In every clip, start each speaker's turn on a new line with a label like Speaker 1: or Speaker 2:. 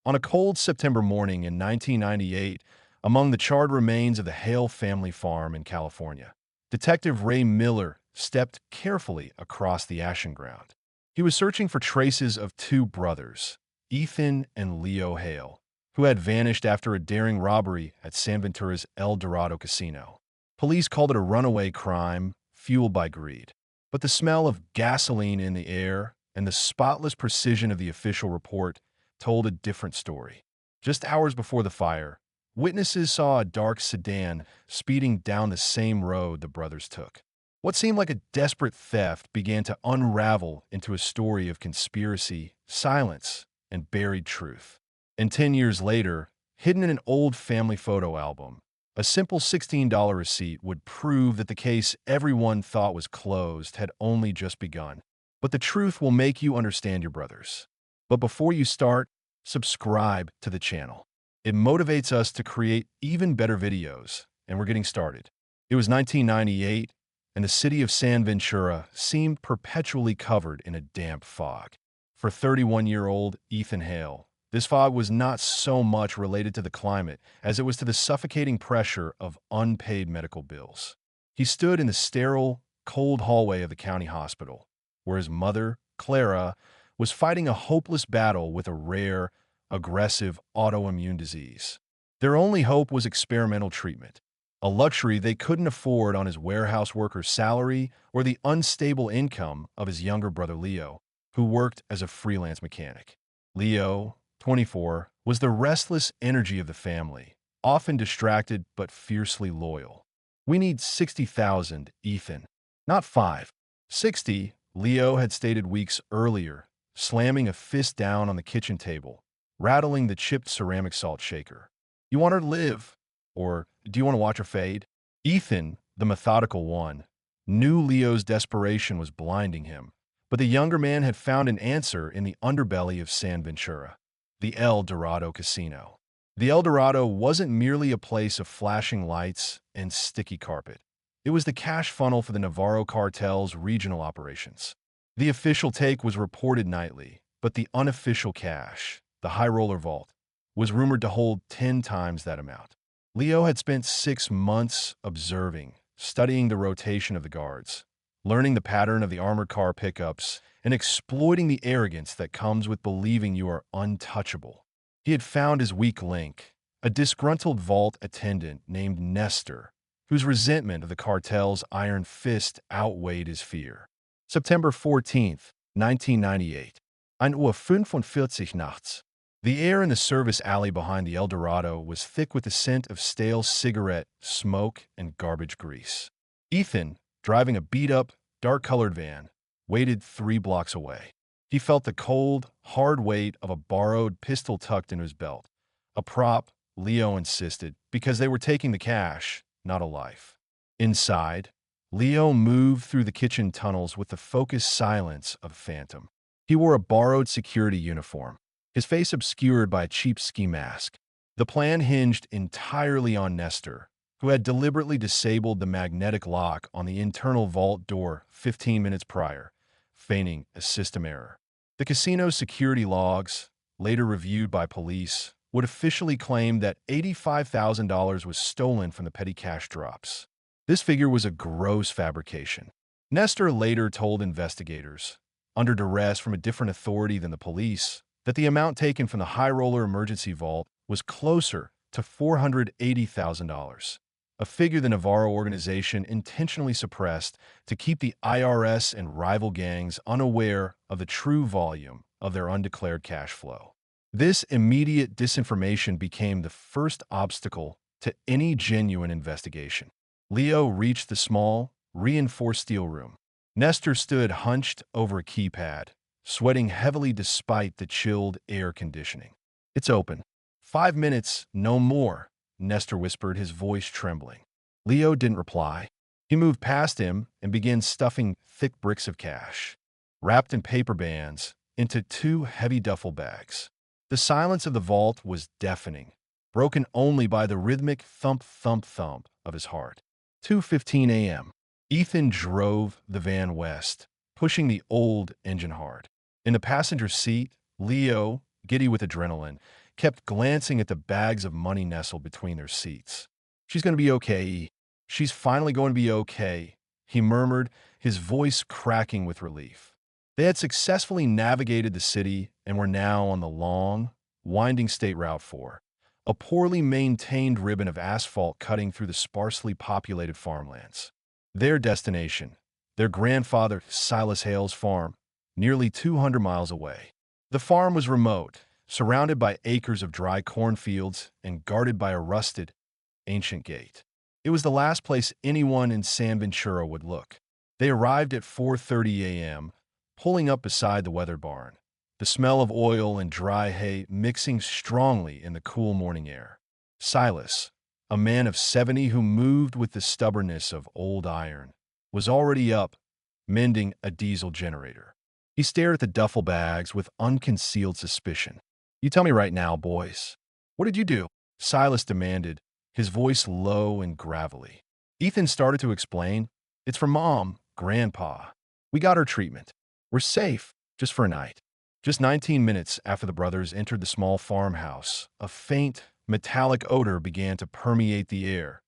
Speaker 1: On a cold September morning in 1998, among the charred remains of the Hale family farm in California, Detective Ray Miller stepped carefully across the ashen ground. He was searching for traces of two brothers, Ethan and Leo Hale, who had vanished after a daring robbery at San Ventura's El Dorado casino. Police called it a runaway crime fueled by greed. But the smell of gasoline in the air and the spotless precision of the official report told a different story. Just hours before the fire, witnesses saw a dark sedan speeding down the same road the brothers took. What seemed like a desperate theft began to unravel into a story of conspiracy, silence, and buried truth. And 10 years later, hidden in an old family photo album, a simple $16 receipt would prove that the case everyone thought was closed had only just begun. But the truth will make you understand your brothers. But before you start, subscribe to the channel. It motivates us to create even better videos, and we're getting started. It was 1998, and the city of San Ventura seemed perpetually covered in a damp fog. For 31-year-old Ethan Hale, this fog was not so much related to the climate as it was to the suffocating pressure of unpaid medical bills. He stood in the sterile, cold hallway of the county hospital, where his mother, Clara, was fighting a hopeless battle with a rare, aggressive autoimmune disease. Their only hope was experimental treatment, a luxury they couldn't afford on his warehouse worker's salary or the unstable income of his younger brother Leo, who worked as a freelance mechanic. Leo, 24, was the restless energy of the family, often distracted but fiercely loyal. "We need 60,000, Ethan. Not 5. 60, Leo had stated weeks earlier, slamming a fist down on the kitchen table, rattling the chipped ceramic salt shaker. "You want her to live? Or do you want to watch her fade?" Ethan, the methodical one, knew Leo's desperation was blinding him, but the younger man had found an answer in the underbelly of San Ventura, the El Dorado casino. The El Dorado wasn't merely a place of flashing lights and sticky carpet. It was the cash funnel for the Navarro cartel's regional operations. The official take was reported nightly, but the unofficial cache, the high roller vault, was rumored to hold 10 times that amount. Leo had spent 6 months observing, studying the rotation of the guards, learning the pattern of the armored car pickups, and exploiting the arrogance that comes with believing you are untouchable. He had found his weak link, a disgruntled vault attendant named Nestor, whose resentment of the cartel's iron fist outweighed his fear. September 14th, 1998. 1:45 nachts. The air in the service alley behind the El Dorado was thick with the scent of stale cigarette, smoke, and garbage grease. Ethan, driving a beat-up, dark-colored van, waited 3 blocks away. He felt the cold, hard weight of a borrowed pistol tucked in his belt, a prop, Leo insisted, because they were taking the cash, not a life. Inside, Leo moved through the kitchen tunnels with the focused silence of a phantom. He wore a borrowed security uniform, his face obscured by a cheap ski mask. The plan hinged entirely on Nestor, who had deliberately disabled the magnetic lock on the internal vault door 15 minutes prior, feigning a system error. The casino's security logs, later reviewed by police, would officially claim that $85,000 was stolen from the petty cash drops. This figure was a gross fabrication. Nestor later told investigators, under duress from a different authority than the police, that the amount taken from the high roller emergency vault was closer to $480,000, a figure the Navarro organization intentionally suppressed to keep the IRS and rival gangs unaware of the true volume of their undeclared cash flow. This immediate disinformation became the first obstacle to any genuine investigation. Leo reached the small, reinforced steel room. Nestor stood hunched over a keypad, sweating heavily despite the chilled air conditioning. "It's open. 5 minutes, no more," Nestor whispered, his voice trembling. Leo didn't reply. He moved past him and began stuffing thick bricks of cash, wrapped in paper bands, into 2 heavy duffel bags. The silence of the vault was deafening, broken only by the rhythmic thump-thump-thump of his heart. 2:15 a.m. Ethan drove the van west, pushing the old engine hard. In the passenger seat, Leo, giddy with adrenaline, kept glancing at the bags of money nestled between their seats. "She's going to be okay. She's finally going to be okay," he murmured, his voice cracking with relief. They had successfully navigated the city and were now on the long, winding State Route 4, a poorly maintained ribbon of asphalt cutting through the sparsely populated farmlands. Their destination, their grandfather Silas Hale's farm, nearly 200 miles away. The farm was remote, surrounded by acres of dry cornfields and guarded by a rusted, ancient gate. It was the last place anyone in San Ventura would look. They arrived at 4:30 a.m., pulling up beside the weathered barn, the smell of oil and dry hay mixing strongly in the cool morning air. Silas, a man of 70 who moved with the stubbornness of old iron, was already up, mending a diesel generator. He stared at the duffel bags with unconcealed suspicion. "You tell me right now, boys. What did you do?" Silas demanded, his voice low and gravelly. Ethan started to explain. "It's for Mom, Grandpa. We got her treatment. We're safe, just for a night." Just 19 minutes after the brothers entered the small farmhouse, a faint, metallic odor began to permeate the air.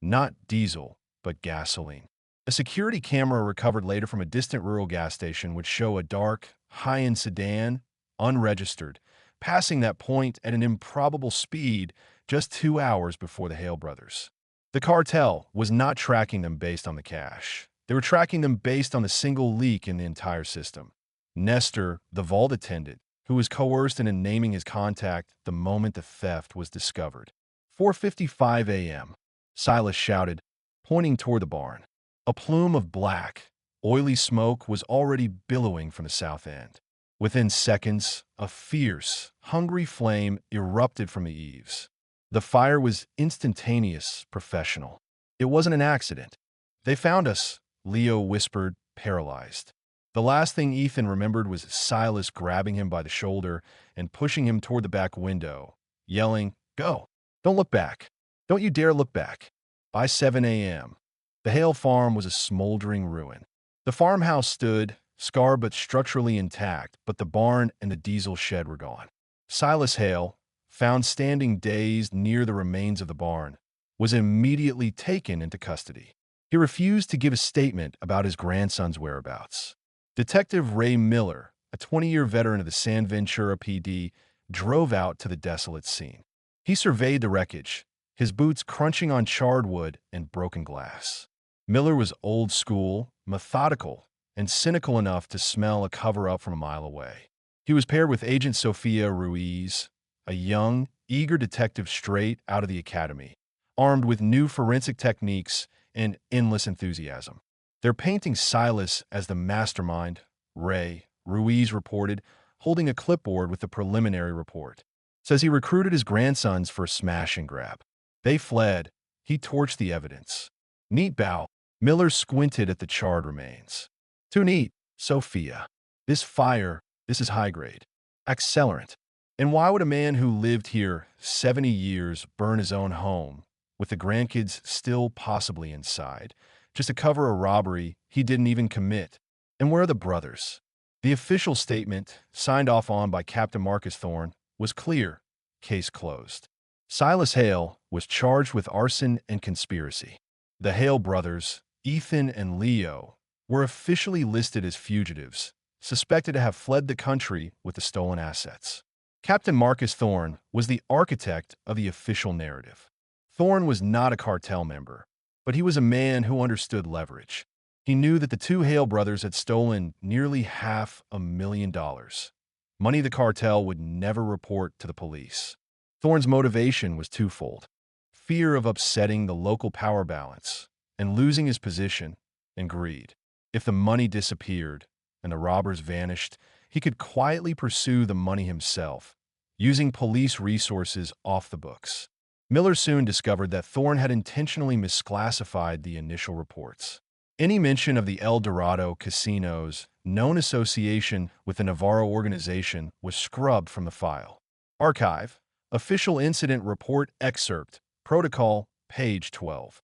Speaker 1: Not diesel, but gasoline. A security camera recovered later from a distant rural gas station would show a dark, high-end sedan, unregistered, passing that point at an improbable speed just 2 hours before the Hale brothers. The cartel was not tracking them based on the cash. They were tracking them based on the single leak in the entire system. Nestor, the vault attendant, who was coerced into naming his contact the moment the theft was discovered. 4:55 a.m., Silas shouted, pointing toward the barn. A plume of black, oily smoke was already billowing from the south end. Within seconds, a fierce, hungry flame erupted from the eaves. The fire was instantaneous, professional. "It wasn't an accident. They found us," Leo whispered, paralyzed. The last thing Ethan remembered was Silas grabbing him by the shoulder and pushing him toward the back window, yelling, "Go! Don't look back! Don't you dare look back!" By 7 a.m., the Hale farm was a smoldering ruin. The farmhouse stood, scarred but structurally intact, but the barn and the diesel shed were gone. Silas Hale, found standing dazed near the remains of the barn, was immediately taken into custody. He refused to give a statement about his grandson's whereabouts. Detective Ray Miller, a 20-year veteran of the San Ventura PD, drove out to the desolate scene. He surveyed the wreckage, his boots crunching on charred wood and broken glass. Miller was old school, methodical, and cynical enough to smell a cover-up from a mile away. He was paired with Agent Sofia Ruiz, a young, eager detective straight out of the academy, armed with new forensic techniques and endless enthusiasm. They're painting Silas as the mastermind, Ray, Ruiz reported, holding a clipboard with the preliminary report. Says he recruited his grandsons for a smash and grab. They fled. He torched the evidence. Neat bow. Miller squinted at the charred remains. Too neat, Sophia. This fire, this is high grade. Accelerant. And why would a man who lived here 70 years burn his own home, with the grandkids still possibly inside, just to cover a robbery he didn't even commit? And where are the brothers? The official statement, signed off on by Captain Marcus Thorne, was clear. Case closed. Silas Hale was charged with arson and conspiracy. The Hale brothers, Ethan and Leo, were officially listed as fugitives, suspected to have fled the country with the stolen assets. Captain Marcus Thorne was the architect of the official narrative. Thorne was not a cartel member, but he was a man who understood leverage. He knew that the two Hale brothers had stolen nearly $500,000, money the cartel would never report to the police. Thorne's motivation was twofold: fear of upsetting the local power balance and losing his position, and greed. If the money disappeared and the robbers vanished, he could quietly pursue the money himself, using police resources off the books. Miller soon discovered that Thorne had intentionally misclassified the initial reports. Any mention of the El Dorado casino's known association with the Navarro organization was scrubbed from the file. Archive, Official Incident Report Excerpt, Protocol, page 12.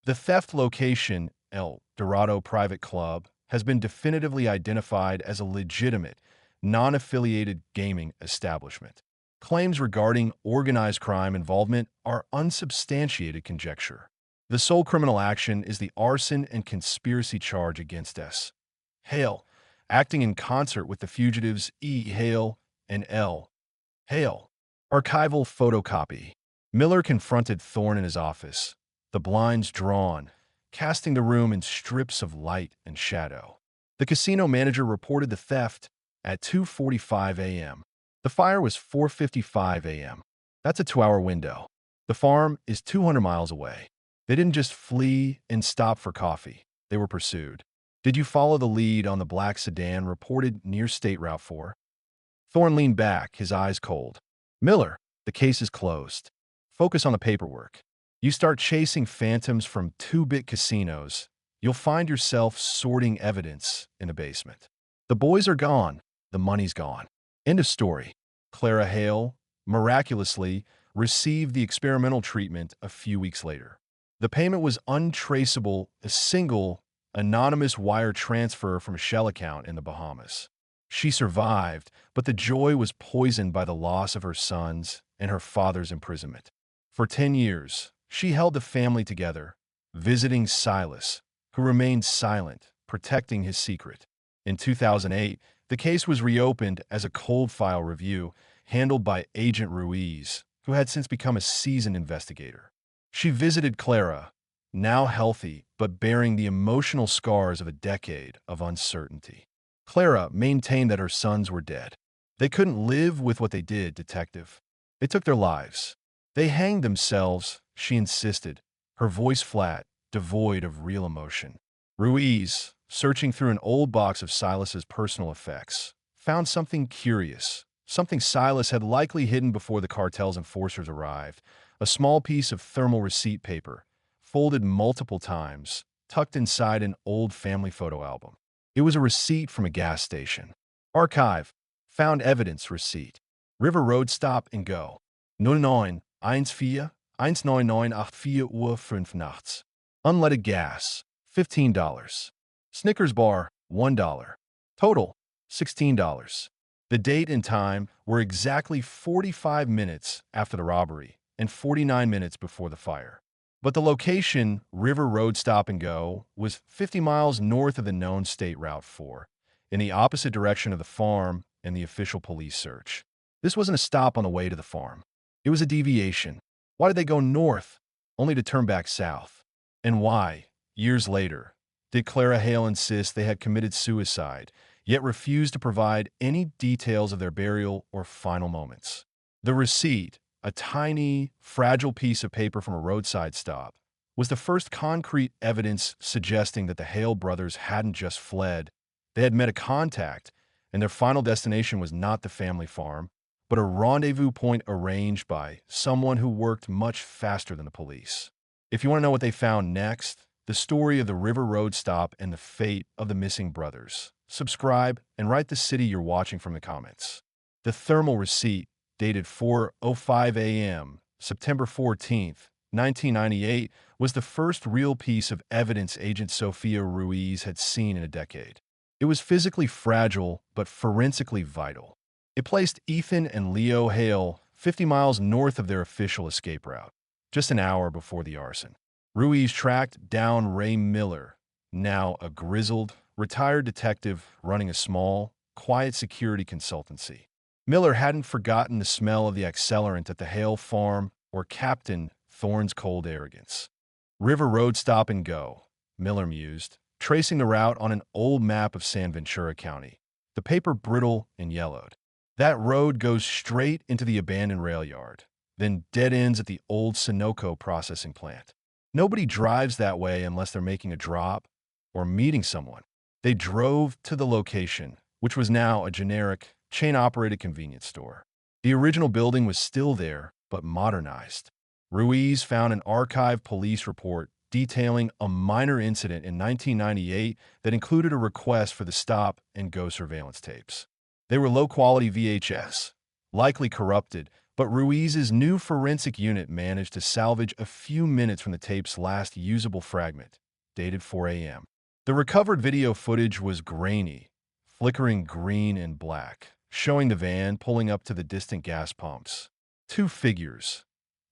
Speaker 1: The theft location, El Dorado Private Club, has been definitively identified as a legitimate, non-affiliated gaming establishment. Claims regarding organized crime involvement are unsubstantiated conjecture. The sole criminal action is the arson and conspiracy charge against S. Hale, acting in concert with the fugitives E. Hale and L. Hale. Archival photocopy. Miller confronted Thorne in his office, the blinds drawn, casting the room in strips of light and shadow. The casino manager reported the theft at 2:45 a.m. The fire was 4:55 a.m. That's a 2-hour window. The farm is 200 miles away. They didn't just flee and stop for coffee. They were pursued. Did you follow the lead on the black sedan reported near State Route 4? Thorne leaned back, his eyes cold. Miller, the case is closed. Focus on the paperwork. You start chasing phantoms from 2-bit casinos, you'll find yourself sorting evidence in a basement. The boys are gone. The money's gone. End of story. Clara Hale, miraculously, received the experimental treatment a few weeks later. The payment was untraceable, a single, anonymous wire transfer from a shell account in the Bahamas. She survived, but the joy was poisoned by the loss of her sons and her father's imprisonment. For 10 years, she held the family together, visiting Silas, who remained silent, protecting his secret. In 2008, the case was reopened as a cold file review handled by Agent Ruiz, who had since become a seasoned investigator. She visited Clara, now healthy but bearing the emotional scars of a decade of uncertainty. Clara maintained that her sons were dead. They couldn't live with what they did, detective. They took their lives. They hanged themselves, she insisted, her voice flat, devoid of real emotion. Ruiz, searching through an old box of Silas's personal effects, found something curious, something Silas had likely hidden before the cartel's enforcers arrived, a small piece of thermal receipt paper, folded multiple times, tucked inside an old family photo album. It was a receipt from a gas station. Archive. Found evidence receipt. River Road Stop and Go. 0914 19984 Uhr 5 nachts. Unleaded gas. $15. Snickers bar. $1. Total. $16. The date and time were exactly 45 minutes after the robbery and 49 minutes before the fire. But the location, River Road Stop and Go, was 50 miles north of the known State Route 4, in the opposite direction of the farm and the official police search. This wasn't a stop on the way to the farm. It was a deviation. Why did they go north, only to turn back south? And why, years later, did Clara Hale insist they had committed suicide, yet refused to provide any details of their burial or final moments? The receipt, a tiny, fragile piece of paper from a roadside stop, was the first concrete evidence suggesting that the Hale brothers hadn't just fled. They had met a contact, and their final destination was not the family farm, but a rendezvous point arranged by someone who worked much faster than the police. If you want to know what they found next, the story of the River Road Stop and the fate of the missing brothers, subscribe and write the city you're watching from the comments. The thermal receipt, dated 4:05 a.m., September 14, 1998, was the first real piece of evidence Agent Sophia Ruiz had seen in a decade. It was physically fragile, but forensically vital. It placed Ethan and Leo Hale 50 miles north of their official escape route, just an hour before the arson. Ruiz tracked down Ray Miller, now a grizzled, retired detective running a small, quiet security consultancy. Miller hadn't forgotten the smell of the accelerant at the Hale farm or Captain Thorne's cold arrogance. River Road Stop and Go, Miller mused, tracing the route on an old map of San Ventura County, the paper brittle and yellowed. That road goes straight into the abandoned rail yard, then dead ends at the old Sunoco processing plant. Nobody drives that way unless they're making a drop or meeting someone. They drove to the location, which was now a generic, chain-operated convenience store. The original building was still there, but modernized. Ruiz found an archived police report detailing a minor incident in 1998 that included a request for the stop-and-go surveillance tapes. They were low-quality VHS, likely corrupted, but Ruiz's new forensic unit managed to salvage a few minutes from the tape's last usable fragment, dated 4 a.m. The recovered video footage was grainy, flickering green and black, showing the van pulling up to the distant gas pumps. Two figures,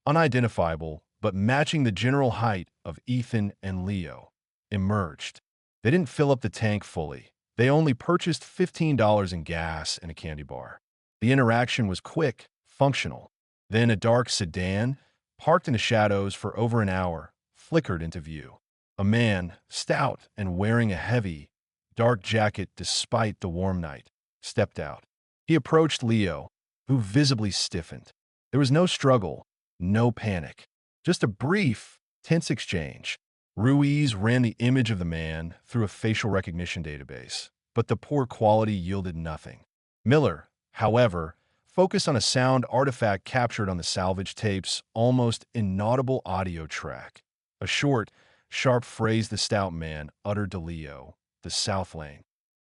Speaker 1: unidentifiable but matching the general height of Ethan and Leo, emerged. They didn't fill up the tank fully. They only purchased $15 in gas and a candy bar. The interaction was quick, functional. Then a dark sedan, parked in the shadows for over an hour, flickered into view. A man, stout and wearing a heavy, dark jacket despite the warm night, stepped out. He approached Leo, who visibly stiffened. There was no struggle, no panic, just a brief, tense exchange. Ruiz ran the image of the man through a facial recognition database, but the poor quality yielded nothing. Miller, however, focused on a sound artifact captured on the salvage tape's almost inaudible audio track. A short, sharp phrase the stout man uttered to Leo, the South Lane.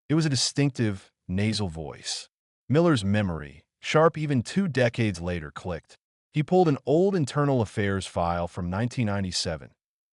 Speaker 1: It was a distinctive, nasal voice. Miller's memory, sharp even 2 decades later, clicked. He pulled an old internal affairs file from 1997,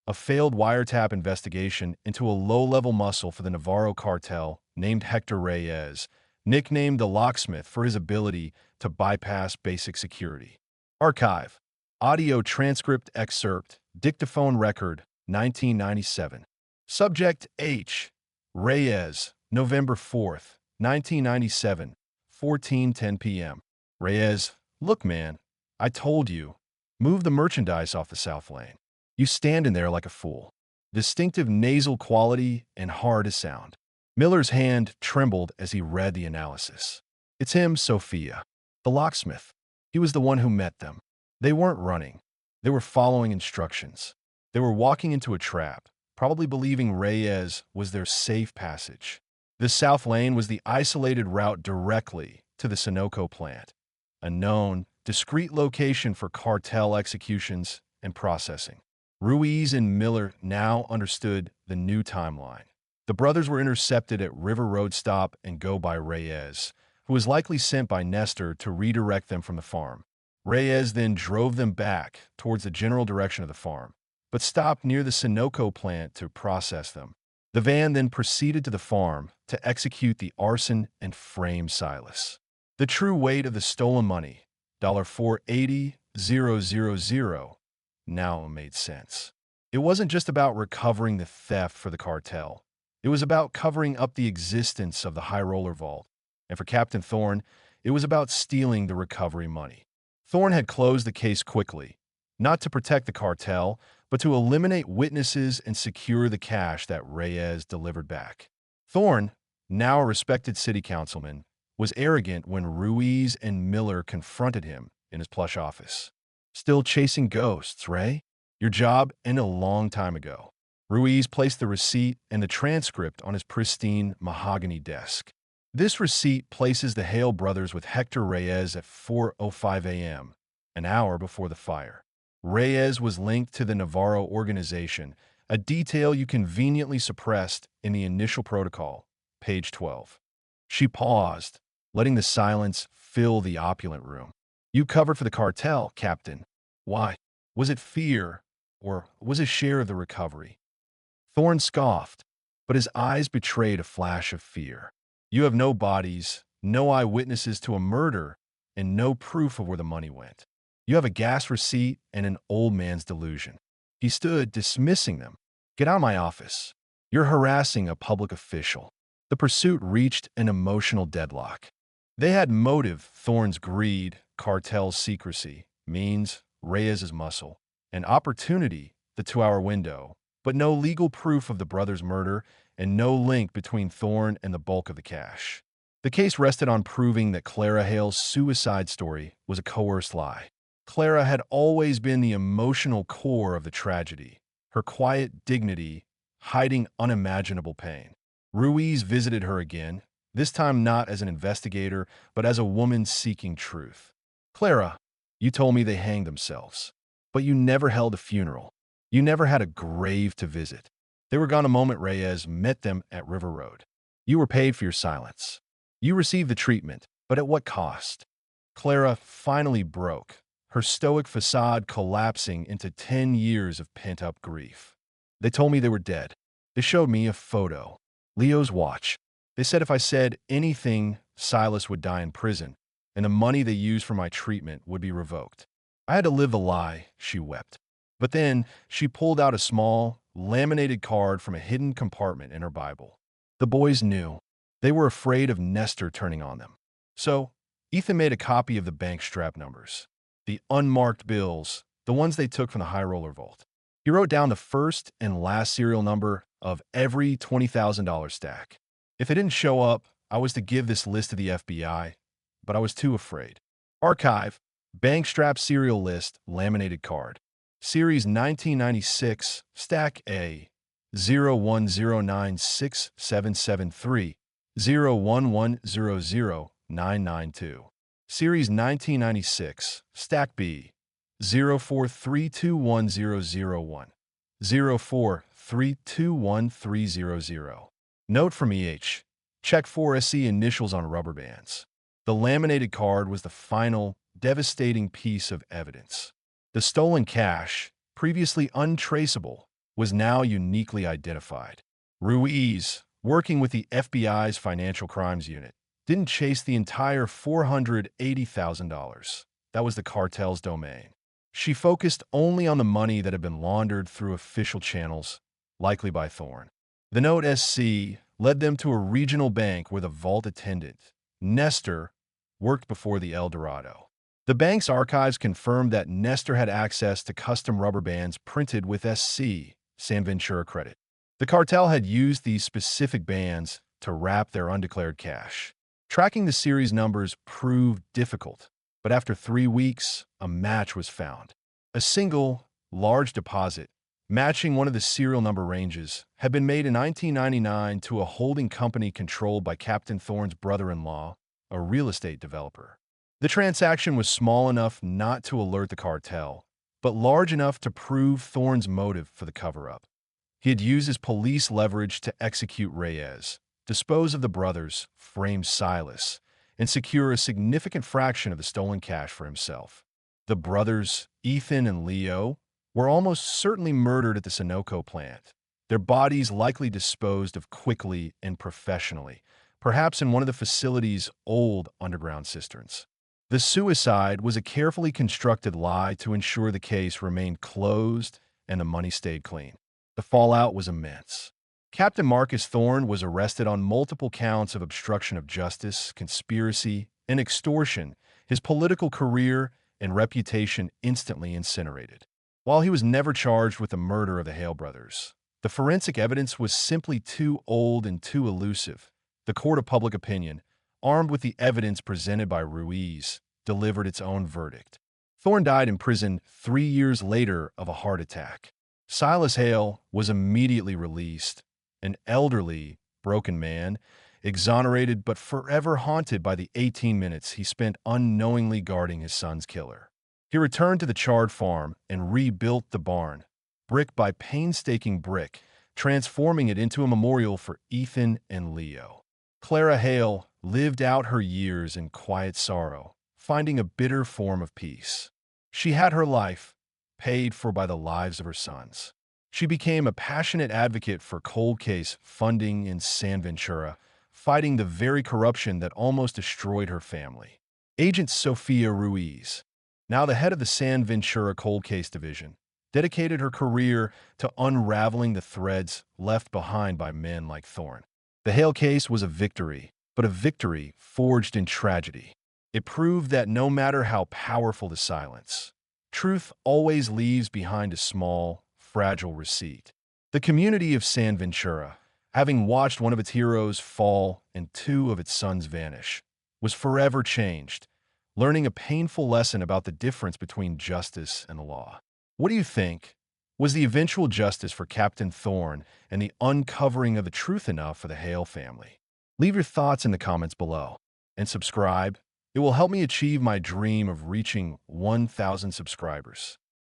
Speaker 1: a failed wiretap investigation into a low-level muscle for the Navarro cartel named Hector Reyes, nicknamed the Locksmith for his ability to bypass basic security. Archive. Audio transcript excerpt, dictaphone record, 1997. Subject H. Reyes, November 4th, 1997, 14:10 p.m. Reyes, look man, I told you. Move the merchandise off the South Lane. You stand in there like a fool. Distinctive nasal quality and hard as sound. Miller's hand trembled as he read the analysis. It's him, Sophia. The locksmith. He was the one who met them. They weren't running. They were following instructions. They were walking into a trap, probably believing Reyes was their safe passage. The South Lane was the isolated route directly to the Sunoco plant, a known, discrete location for cartel executions and processing. Ruiz and Miller now understood the new timeline. The brothers were intercepted at River Road Stop and Go by Reyes, who was likely sent by Nestor to redirect them from the farm. Reyes then drove them back towards the general direction of the farm, but stopped near the Sunoco plant to process them. The van then proceeded to the farm to execute the arson and frame Silas. The true weight of the stolen money, $480,000, now made sense. It wasn't just about recovering the theft for the cartel. It was about covering up the existence of the High Roller Vault. And for Captain Thorne, it was about stealing the recovery money. Thorne had closed the case quickly, not to protect the cartel, but to eliminate witnesses and secure the cash that Reyes delivered back. Thorne, now a respected city councilman, was arrogant when Ruiz and Miller confronted him in his plush office. Still chasing ghosts, Ray? Your job ended a long time ago. Ruiz placed the receipt and the transcript on his pristine mahogany desk. This receipt places the Hale brothers with Hector Reyes at 4:05 a.m., an hour before the fire. Reyes was linked to the Navarro organization, a detail you conveniently suppressed in the initial protocol, page 12. She paused, letting the silence fill the opulent room. You covered for the cartel, Captain. Why? Was it fear, or was it share of the recovery? Thorne scoffed, but his eyes betrayed a flash of fear. You have no bodies, no eyewitnesses to a murder, and no proof of where the money went. You have a gas receipt and an old man's delusion. He stood, dismissing them. Get out of my office. You're harassing a public official. The pursuit reached an emotional deadlock. They had motive, Thorne's greed, cartel's secrecy, means, Reyes's muscle, and opportunity, the 2-hour window, but no legal proof of the brothers' murder and no link between Thorne and the bulk of the cash. The case rested on proving that Clara Hale's suicide story was a coerced lie. Clara had always been the emotional core of the tragedy, her quiet dignity hiding unimaginable pain. Ruiz visited her again, this time not as an investigator, but as a woman seeking truth. Clara, you told me they hanged themselves, but you never held a funeral. You never had a grave to visit. They were gone a moment Reyes met them at River Road. You were paid for your silence. You received the treatment, but at what cost? Clara finally broke, her stoic facade collapsing into 10 years of pent-up grief. They told me they were dead. They showed me a photo. Leo's watch. They said if I said anything, Silas would die in prison, and the money they used for my treatment would be revoked. I had to live the lie, she wept. But then she pulled out a small, laminated card from a hidden compartment in her Bible. The boys knew. They were afraid of Nestor turning on them. So, Ethan made a copy of the bank strap numbers, the unmarked bills, the ones they took from the high roller vault. He wrote down the first and last serial number of every $20,000 stack. If it didn't show up, I was to give this list to the FBI, but I was too afraid. Archive, bank strap serial list, laminated card. Series 1996, Stack A, 01096773, 01100992. Series 1996, Stack B, 04321001, 04321300. Note from EH. Check for SE initials on rubber bands. The laminated card was the final, devastating piece of evidence. The stolen cash, previously untraceable, was now uniquely identified. Ruiz, working with the FBI's Financial Crimes Unit, didn't chase the entire $480,000. That was the cartel's domain. She focused only on the money that had been laundered through official channels, likely by Thorne. The note SC led them to a regional bank where the vault attendant, Nestor, worked before the El Dorado. The bank's archives confirmed that Nestor had access to custom rubber bands printed with SC, San Ventura credit. The cartel had used these specific bands to wrap their undeclared cash. Tracking the series numbers proved difficult, but after 3 weeks, a match was found. A single, large deposit, matching one of the serial number ranges, had been made in 1999 to a holding company controlled by Captain Thorne's brother-in-law, a real estate developer. The transaction was small enough not to alert the cartel, but large enough to prove Thorne's motive for the cover-up. He had used his police leverage to execute Reyes, dispose of the brothers, frame Silas, and secure a significant fraction of the stolen cash for himself. The brothers, Ethan and Leo, were almost certainly murdered at the Sunoco plant, their bodies likely disposed of quickly and professionally, perhaps in one of the facility's old underground cisterns. The suicide was a carefully constructed lie to ensure the case remained closed and the money stayed clean. The fallout was immense. Captain Marcus Thorne was arrested on multiple counts of obstruction of justice, conspiracy, and extortion, his political career and reputation instantly incinerated. While he was never charged with the murder of the Hale brothers, the forensic evidence was simply too old and too elusive. The court of public opinion, armed with the evidence presented by Ruiz, delivered its own verdict. Thorne died in prison 3 years later of a heart attack. Silas Hale was immediately released, an elderly, broken man, exonerated but forever haunted by the 18 minutes he spent unknowingly guarding his son's killer. He returned to the charred farm and rebuilt the barn, brick by painstaking brick, transforming it into a memorial for Ethan and Leo. Clara Hale lived out her years in quiet sorrow, finding a bitter form of peace. She had her life paid for by the lives of her sons. She became a passionate advocate for cold case funding in San Ventura, fighting the very corruption that almost destroyed her family. Agent Sophia Ruiz, now the head of the San Ventura Cold Case Division, dedicated her career to unraveling the threads left behind by men like Thorne. The Hale case was a victory, but a victory forged in tragedy. It proved that no matter how powerful the silence, truth always leaves behind a small, fragile receipt. The community of San Ventura, having watched one of its heroes fall and 2 of its sons vanish, was forever changed, learning a painful lesson about the difference between justice and the law. What do you think? Was the eventual justice for Captain Thorne and the uncovering of the truth enough for the Hale family? Leave your thoughts in the comments below and subscribe. It will help me achieve my dream of reaching 1,000 subscribers.